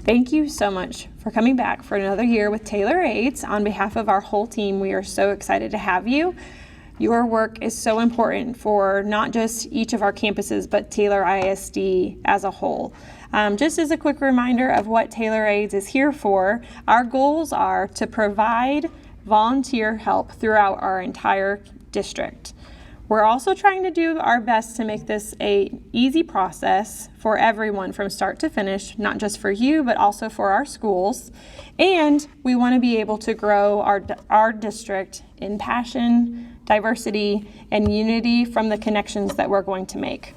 Thank you so much for coming back for another year with Taylor Aids. On behalf of our whole team, we are so excited to have you. Your work is so important for not just each of our campuses, but Taylor ISD as a whole. Just as a quick reminder of what Taylor Aids is here for, our goals are to provide volunteer help throughout our entire district. We're also trying to do our best to make this an easy process for everyone from start to finish, not just for you, but also for our schools. And we want to be able to grow our district in passion, diversity, and unity from the connections that we're going to make.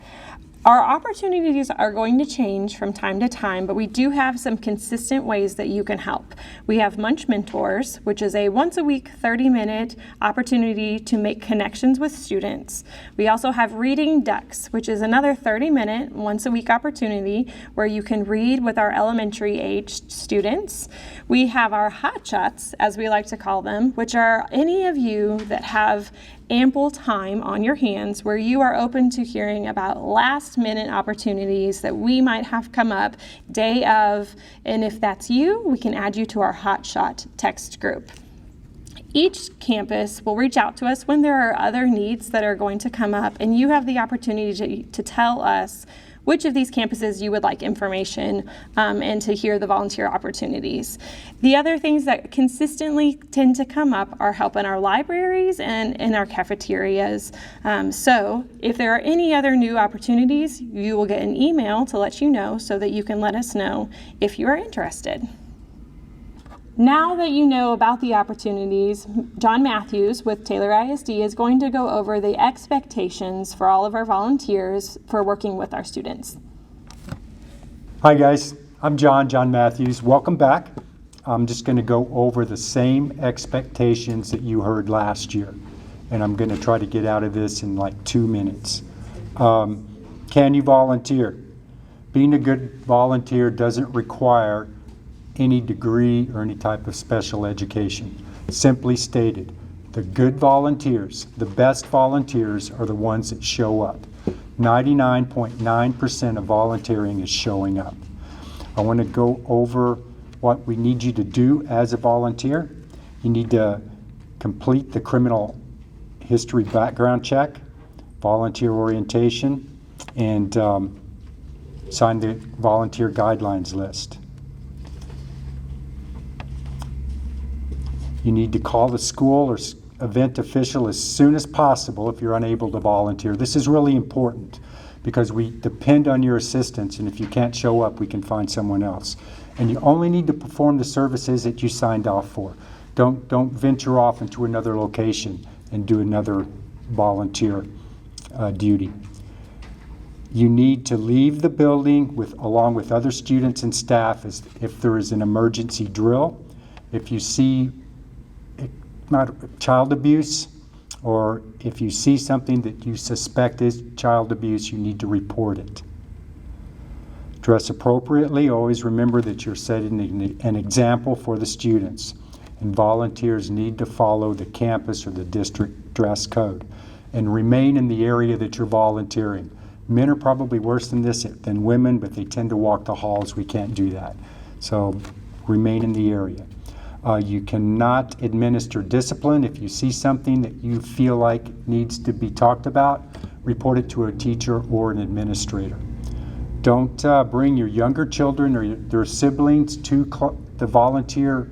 Our opportunities are going to change from time to time, but we do have some consistent ways that you can help. We have Munch Mentors, which is a once a week, 30-minute opportunity to make connections with students. We also have Reading Ducks, which is another 30-minute, once a week opportunity where you can read with our elementary aged students. We have our Hot Shots, as we like to call them, which are any of you that have ample time on your hands where you are open to hearing about last-minute opportunities that we might have come up day of, and if that's you, we can add you to our Hot Shot text group. Each campus will reach out to us when there are other needs that are going to come up, and you have the opportunity to tell us which of these campuses you would like information and to hear the volunteer opportunities. The other things that consistently tend to come up are help in our libraries and in our cafeterias. So if there are any other new opportunities, you will get an email to let you know so that you can let us know if you are interested. Now that you know about the opportunities, John Matthews with Taylor ISD is going to go over the expectations for all of our volunteers for working with our students. Hi guys, I'm John Matthews. Welcome back. I'm just going to go over the same expectations that you heard last year, and I'm going to try to get out of this in like 2 minutes. Can you volunteer? Being a good volunteer doesn't require any degree or any type of special education. Simply stated, the good volunteers, the best volunteers are the ones that show up. 99.9% of volunteering is showing up. I want to go over what we need you to do as a volunteer. You need to complete the criminal history background check, volunteer orientation, and sign the volunteer guidelines list. You need to call the school or event official as soon as possible if you're unable to volunteer. This is really important because we depend on your assistance, and if you can't show up, we can find someone else. And you only need to perform the services that you signed off for. Don't venture off into another location and do another volunteer duty. You need to leave the building along with other students and staff if there is an emergency drill. If you see child abuse, or if you see something that you suspect is child abuse, you need to report it. Dress appropriately. Always remember that you're setting an example for the students, and volunteers need to follow the campus or the district dress code and remain in the area that you're volunteering. Men are probably worse than women, but they tend to walk the halls. We can't do that. So remain in the area. You cannot administer discipline. If you see something that you feel like needs to be talked about, report it to a teacher or an administrator. Don't bring your younger children or their siblings to the volunteer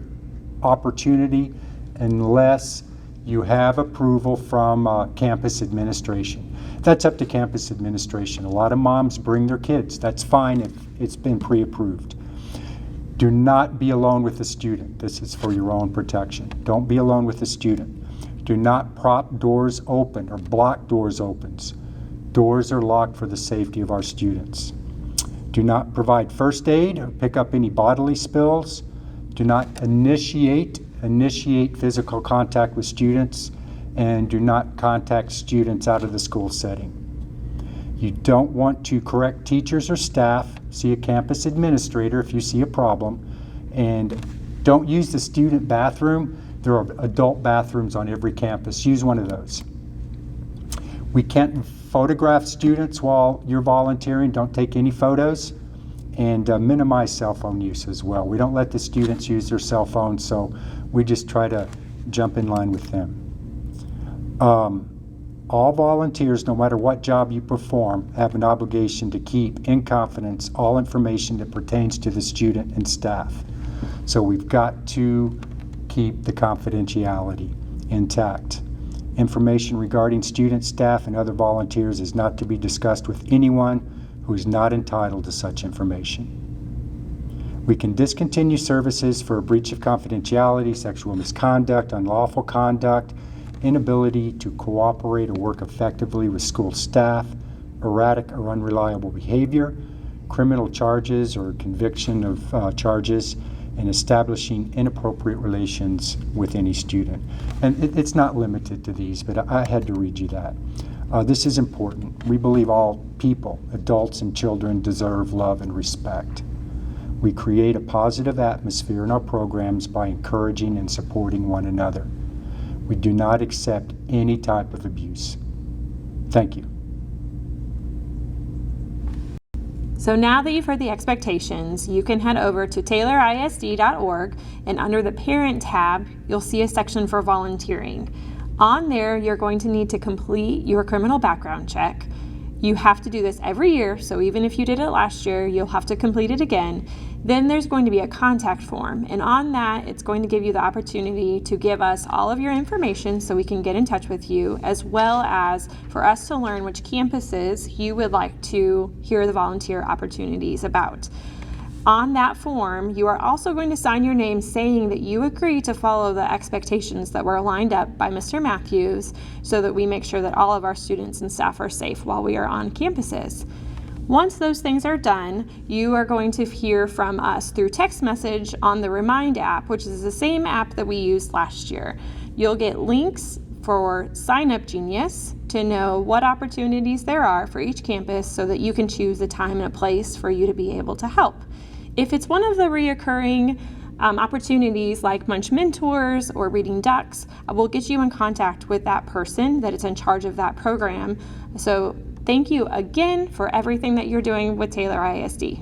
opportunity unless you have approval from campus administration. That's up to campus administration. A lot of moms bring their kids. That's fine if it's been pre-approved. Do not be alone with the student. This is for your own protection. Don't be alone with the student. Do not prop doors open or block doors opens. Doors are locked for the safety of our students. Do not provide first aid or pick up any bodily spills. Do not initiate physical contact with students, and do not contact students out of the school setting. You don't want to correct teachers or staff. See a campus administrator if you see a problem. And don't use the student bathroom. There are adult bathrooms on every campus. Use one of those. We can't photograph students while you're volunteering. Don't take any photos. and minimize cell phone use as well. We don't let the students use their cell phones, so we just try to jump in line with them. All volunteers, no matter what job you perform, have an obligation to keep in confidence all information that pertains to the student and staff. So we've got to keep the confidentiality intact. Information regarding students, staff, and other volunteers is not to be discussed with anyone who is not entitled to such information. We can discontinue services for a breach of confidentiality, sexual misconduct, unlawful conduct, inability to cooperate or work effectively with school staff, erratic or unreliable behavior, criminal charges or conviction of charges, and establishing inappropriate relations with any student. And it's not limited to these, but I had to read you that. This is important. We believe all people, adults and children, deserve love and respect. We create a positive atmosphere in our programs by encouraging and supporting one another. We do not accept any type of abuse. Thank you. So now that you've heard the expectations, you can head over to taylorisd.org, and under the Parent tab, you'll see a section for volunteering. On there, you're going to need to complete your criminal background check. You have to do this every year, so even if you did it last year, you'll have to complete it again. Then there's going to be a contact form, and on that, it's going to give you the opportunity to give us all of your information so we can get in touch with you, as well as for us to learn which campuses you would like to hear the volunteer opportunities about. On that form, you are also going to sign your name saying that you agree to follow the expectations that were lined up by Mr. Matthews so that we make sure that all of our students and staff are safe while we are on campuses. Once those things are done, you are going to hear from us through text message on the Remind app, which is the same app that we used last year. You'll get links for Sign Up Genius to know what opportunities there are for each campus so that you can choose a time and a place for you to be able to help. If it's one of the reoccurring opportunities like Munch Mentors or Reading Ducks, we'll get you in contact with that person that is in charge of that program. So thank you again for everything that you're doing with Taylor ISD.